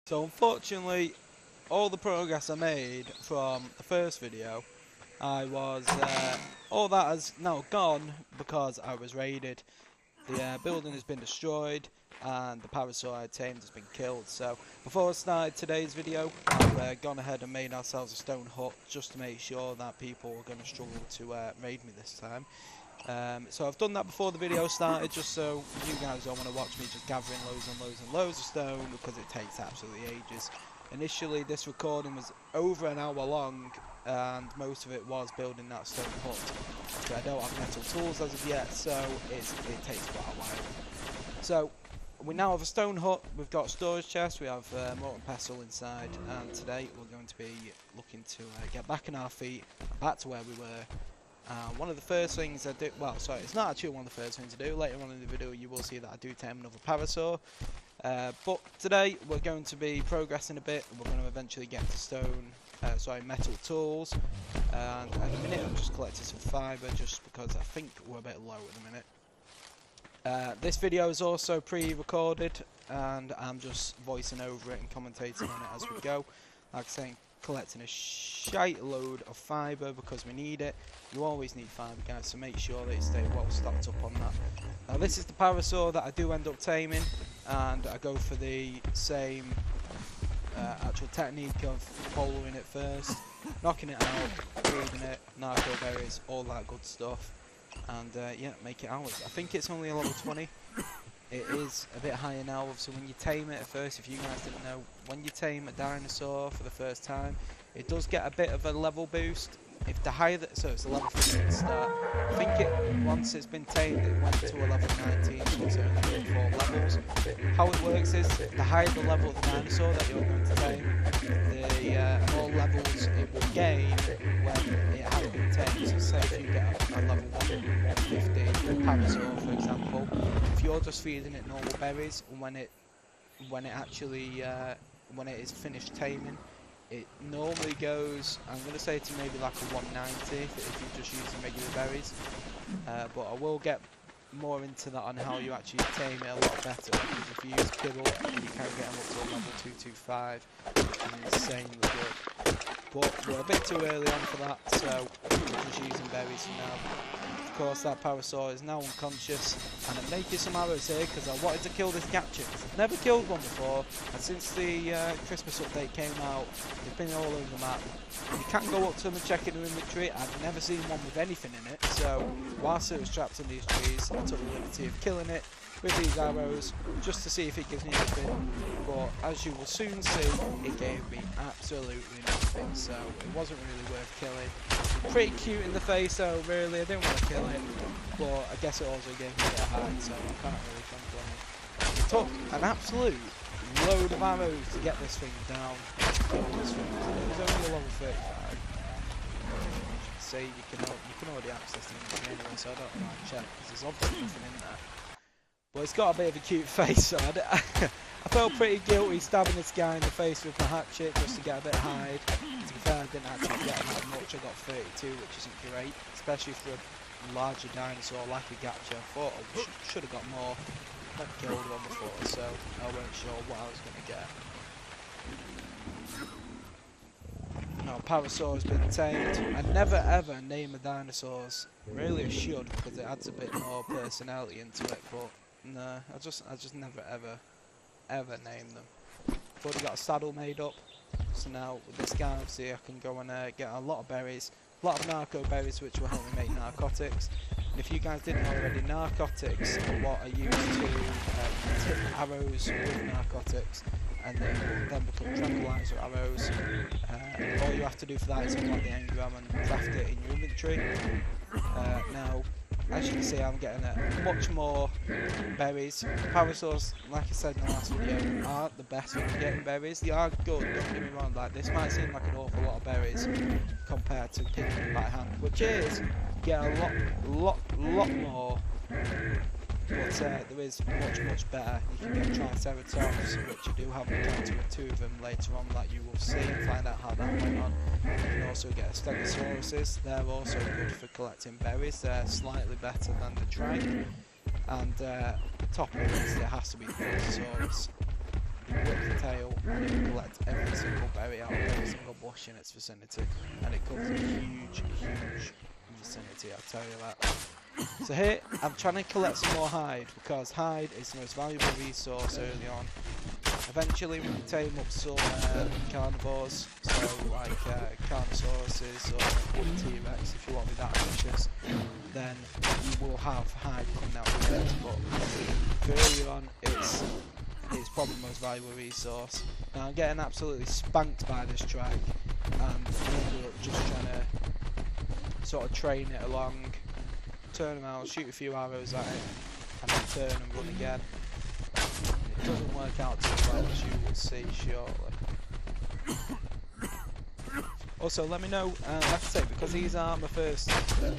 So unfortunately, all the progress I made from the first video, all that has now gone because I was raided. The building has been destroyed and the Parasaur I tamed has been killed. So before I started today's video, I've gone ahead and made ourselves a stone hut just to make sure that people are going to struggle to raid me this time. So I've done that before the video started, just so you guys don't want to watch me just gathering loads and loads and loads of stone, because it takes absolutely ages. Initially this recording was over an hour long, and most of it was building that stone hut. So I don't have metal tools as of yet, so it takes quite a while. So we now have a stone hut, we've got storage chests, we have mortar and pestle inside, and today we're going to be looking to get back on our feet, back to where we were. One of the first things I do, well sorry, it's not actually one of the first things I do. Later on in the video you will see that I do tame another Parasaur. But today we're going to be progressing a bit. We're going to eventually get to metal tools. And at the minute I'm just collecting some fibre, just because I think we're a bit low at the minute. This video is also pre-recorded, and I'm just voicing over it and commentating on it as we go. Like I say, collecting a shite load of fibre because we need it. You always need fibre, guys, so make sure that you stay well stocked up on that. Now this is the Parasaur that I do end up taming, and I go for the same actual technique of following it first, knocking it out, breeding it, narco berries, all that good stuff, and yeah, make it ours. I think it's only a level 20. It is a bit higher now, so when you tame it at first, if you guys didn't know, when you tame a dinosaur for the first time, it does get a bit of a level boost. If the higher, so it's a level 15 at the start. I think once it's been tamed, it went to a level 19, so it's only 4 levels. How it works is, the higher the level of the dinosaur that you're going to tame, the more levels it will gain when it has been tamed. So say if you get a level 150 Parasaur, for example, if you're just feeding it normal berries, when it is finished taming, it normally goes, I'm going to say to maybe like a 190 if you're just using regular berries, but I will get more into that on how you actually tame it a lot better, because if you use kibble you can get them up to a level 225, which is insanely good. But we're a bit too early on for that, so we're just using berries for now. Of course that Parasaur is now unconscious, and I'm making some arrows here because I wanted to kill this Gatchik. I've never killed one before, and since the Christmas update came out, they've been all over the map. You can go up to them and check in the inventory. I've never seen one with anything in it, so whilst it was trapped in these trees, I took the liberty of killing it with these arrows just to see if it gives me anything, but as you will soon see, it gave me absolutely nothing, so it wasn't really worth killing. Pretty cute in the face though, really, I didn't want to kill it, but I guess it also gave me a bit of height, so I can't really complain. It took an absolute load of arrows to get this thing down, to kill this thing. It was only a level 35. See, you can already access the inventory anyway, so I don't mind check, because there's obviously nothing in there. But it's got a bit of a cute face, so I felt pretty guilty stabbing this guy in the face with my hatchet just to get a bit of hide. To be fair, I didn't actually get that much. I got 32, which isn't great, especially for a larger dinosaur like a Gatcha. I thought I should have got more. I've killed one before, so I wasn't sure what I was going to get. Now, Parasaur has been tamed. I never ever name my dinosaurs. Really, I should, because it adds a bit more personality into it, but no, I just never ever name them. I've already got a saddle made up, so now with this guy obviously I can go and get a lot of berries, a lot of narco berries, which will help me make narcotics. And if you guys didn't know already, narcotics are what I use to tip arrows with narcotics, and they will then become tranquilizer arrows. All you have to do for that is unlock the engram and craft it in your inventory. Now, as you can see, I'm getting much more berries. Parasaurs, like I said in the last video, aren't the best for getting berries. They are good, don't get me wrong, like this might seem like an awful lot of berries compared to picking them by hand, which is, you get a lot more, but there is much better. You can get Triceratops, which you do have an encounter with 2 of them later on that you will see and find out how that went on. You can also get Stegosauruses. They're also good for collecting berries. They're slightly better than the Trank. And top of the list, it has to be the Fortisaurus. whip the tail, and it will collect every single berry out of every single bush in its vicinity, and it covers a huge, huge vicinity, I'll tell you that. So here, I'm trying to collect some more hide, because hide is the most valuable resource early on. Eventually we can tame up some carnivores, so like carnivores or T-Rex if you want to be that ambitious, then you will have hide coming out of it, but early on it's probably the most valuable resource. Now I'm getting absolutely spanked by this track, and I ended up just trying to sort of train it along, turn around, shoot a few arrows at it, and then turn and run again. It doesn't work out too well, as you will see shortly. Also, let me know, like I say, because these are my first,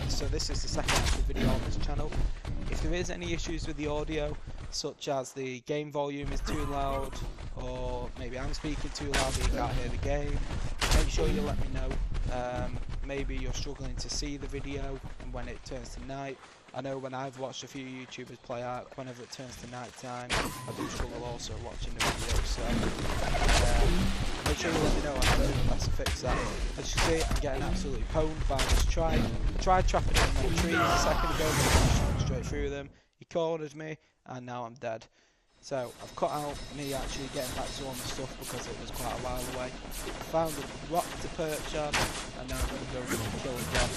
so this is the second actual video on this channel, if there is any issues with the audio, such as the game volume is too loud, or maybe I'm speaking too loud and you can't hear the game, make sure you let me know. Maybe you're struggling to see the video when it turns to night. I know when I've watched a few YouTubers play Ark, whenever it turns to night time, I do struggle also watching the video, so make sure you let me know and I'll do my best to fix that. As you see, I'm getting absolutely pwned by this trike. I tried trapping it in the trees a second ago, but I shot straight through them. He cornered me, and now I'm dead. So I've cut out me actually getting back to all my stuff because it was quite a while away. I found a rock to perch on, and now I'm going to go and kill again.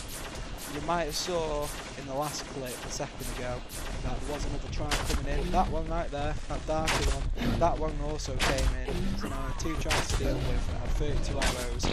You might have saw in the last clip a second ago that there was another trike coming in. That one right there, that darker one, that one also came in. So now I have two trikes to deal with. I have 32 arrows.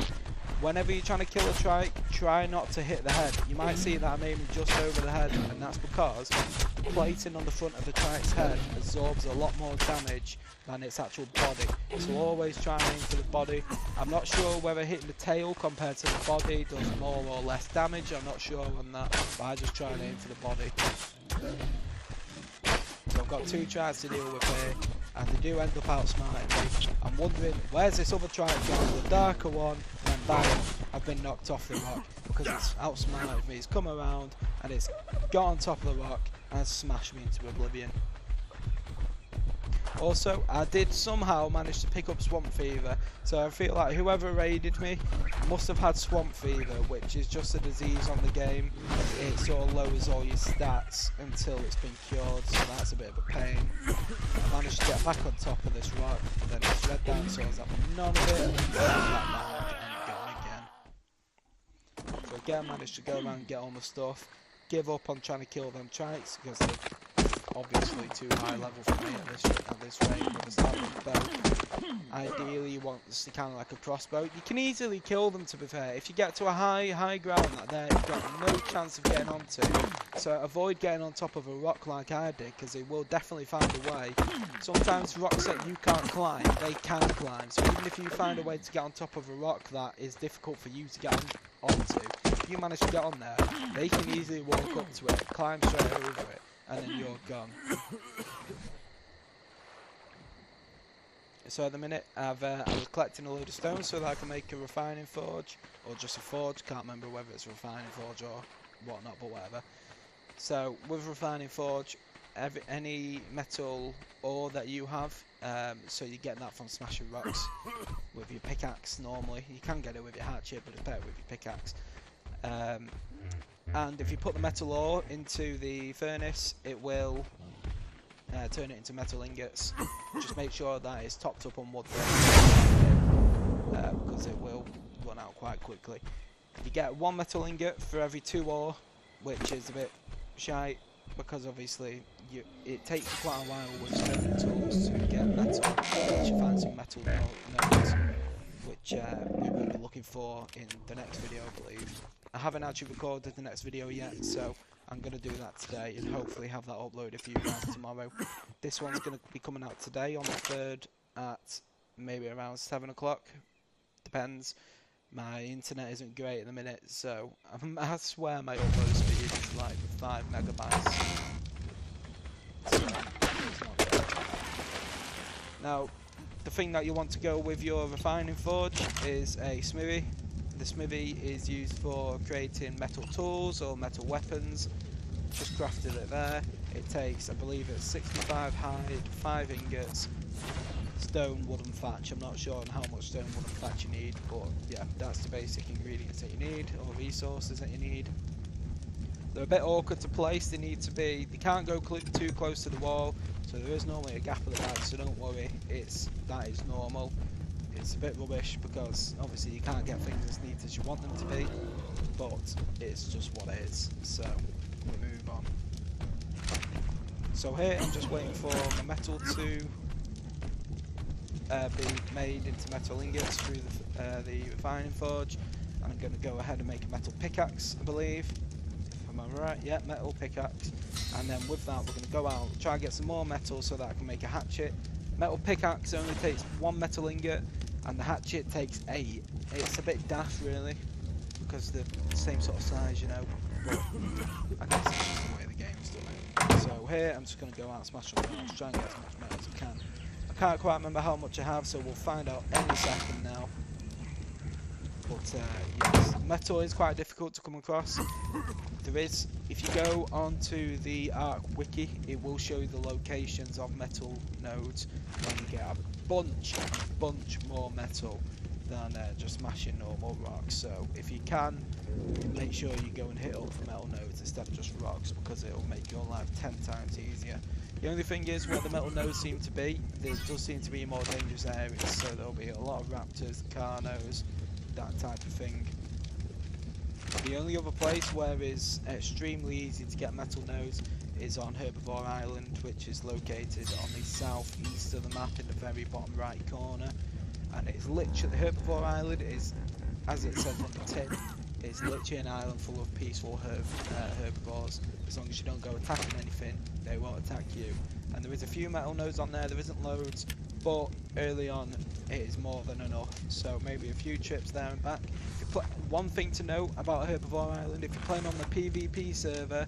Whenever you're trying to kill a trike, try not to hit the head. You might see that I'm aiming just over the head, and that's because the plating on the front of the trike's head absorbs a lot more damage than its actual body. So always try and aim for the body. I'm not sure whether hitting the tail compared to the body does more or less damage. I'm not sure on that, but I just try and aim for the body. So I've got two trikes to deal with here, and they do end up outsmarting me. I'm wondering, where's this other trike gone? The darker one, and then bang, I've been knocked off the rock because it's outsmarted me. It's come around and it's got on top of the rock and smashed me into oblivion. Also, I did somehow manage to pick up swamp fever, so I feel like whoever raided me must have had swamp fever, which is just a disease on the game. It sort of lowers all your stats until it's been cured, so that's a bit of a pain. I managed to get back on top of this rock, but then this red dinosaur's having none of it, and gone again. So again, managed to go around and get all my stuff, give up on trying to kill them trikes, because they're obviously too high level for me at this rate with a standard bow. Ideally you want this kind of like a crossbow. You can easily kill them, to be fair. If you get to a high ground like there, you've got no chance of getting onto. So avoid getting on top of a rock like I did, because they will definitely find a way. Sometimes rocks that you can't climb, they can climb. So even if you find a way to get on top of a rock that is difficult for you to get onto, if you manage to get on there, they can easily walk up to it, climb straight over it, and then you're gone. So at the minute I was collecting a load of stones so that I can make a refining forge, or just a forge, can't remember whether it's a refining forge or whatnot, but whatever. So with refining forge, any metal ore that you have, so you get that from smashing rocks with your pickaxe normally. You can get it with your hatchet, but it's better with your pickaxe. And if you put the metal ore into the furnace, it will turn it into metal ingots. Just make sure that it's topped up on wood because it will run out quite quickly. You get one metal ingot for every 2 ore, which is a bit shite because obviously it takes quite a while with certain tools to get metal. You should find some metal nodes, which we will be looking for in the next video, I believe. I haven't actually recorded the next video yet, so I'm going to do that today and hopefully have that uploaded for you guys tomorrow. This one's going to be coming out today on the 3rd at maybe around 7 o'clock. Depends. My internet isn't great at the minute, so I swear my upload speed is like 5 megabytes. So, it's not good. Now, the thing that you want to go with your refining forge is a smithy. The smithy is used for creating metal tools or metal weapons. Just crafted it there. It takes, I believe it's 65 hide, 5 ingots, stone, wood and thatch. I'm not sure on how much stone, wood and thatch you need, but yeah, that's the basic ingredients that you need, or resources that you need. They're a bit awkward to place. They can't go too close to the wall, so there is normally a gap at the back, so don't worry, that is normal. It's a bit rubbish because obviously you can't get things as neat as you want them to be, but it's just what it is, so we'll move on. So here I'm just waiting for the metal to be made into metal ingots through the refining forge, and I'm going to go ahead and make a metal pickaxe, I believe. Am I right? Yeah, metal pickaxe. And then with that we're going to go out, try and get some more metal so that I can make a hatchet. Metal pickaxe only takes 1 metal ingot, and the hatchet takes 8. It's a bit daft really, because they're the same sort of size, you know, but I guess it's just the way the game's done it. So here I'm just going to go out and smash some metal, try and get as much metal as I can. I can't quite remember how much I have, so we'll find out any second now. But yes, metal is quite difficult to come across. If you go onto the Ark wiki, it will show you the locations of metal nodes, and you get a bunch more metal than just smashing normal rocks. So if you can, make sure you go and hit up the metal nodes instead of just rocks, because it will make your life 10 times easier. The only thing is, where the metal nodes seem to be, there does seem to be more dangerous areas, so there'll be a lot of raptors, carnos, that type of thing. The only other place where it's extremely easy to get metal nodes is on Herbivore Island, which is located on the southeast of the map in the very bottom right corner. And it's literally, Herbivore Island is, as it says on the tin, it's literally an island full of peaceful herbivores. As long as you don't go attacking anything, they won't attack you. And there is a few metal nodes on there, there isn't loads, but early on it is more than enough, so maybe a few trips there and back. One thing to note about Herbivore Island, if you're playing on the PvP server,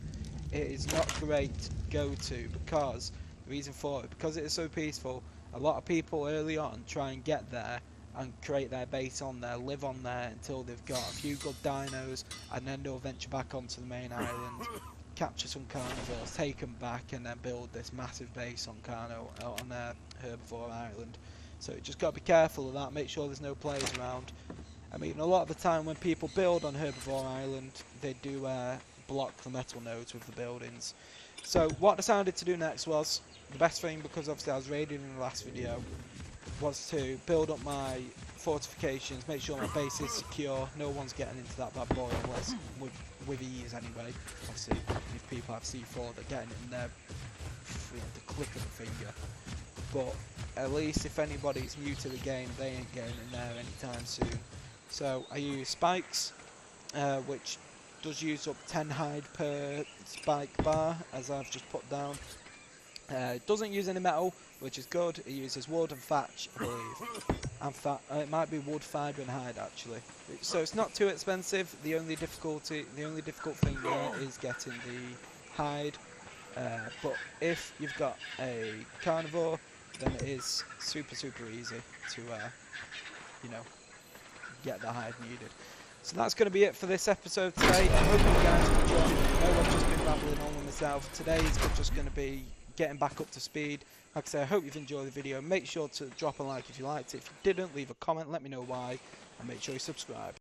it is not great to go to, because the reason for it, because it is so peaceful, a lot of people early on try and get there and create their base on there, live on there until they've got a few good dinos, and then they'll venture back onto the main island, capture some carnivores, take them back, and then build this massive base on Herbivore Island. So you just got to be careful of that, make sure there's no players around. I mean, a lot of the time when people build on Herbivore Island, they do block the metal nodes with the buildings. So what I decided to do next was, the best thing, because obviously I was raiding in the last video, was to build up my fortifications, make sure my base is secure, no one's getting into that bad boy unless with ease anyway. Obviously, if people have C4, they're getting in there with the click of the finger. But at least if anybody's new to the game, they ain't getting in there anytime soon. So I use spikes, which does use up 10 hide per spike bar, as I've just put down. It doesn't use any metal, which is good. It uses wood and thatch, I believe. And it might be wood, fibre and hide actually. So it's not too expensive. The only difficult thing there is getting the hide. But if you've got a carnivore, then it is super easy to you know, get the hide needed. So that's going to be it for this episode today. I hope you guys enjoyed. I know I've just been babbling on with myself. Today is just going to be getting back up to speed. Like I say, I hope you've enjoyed the video. Make sure to drop a like if you liked it. If you didn't, leave a comment, let me know why, and make sure you subscribe.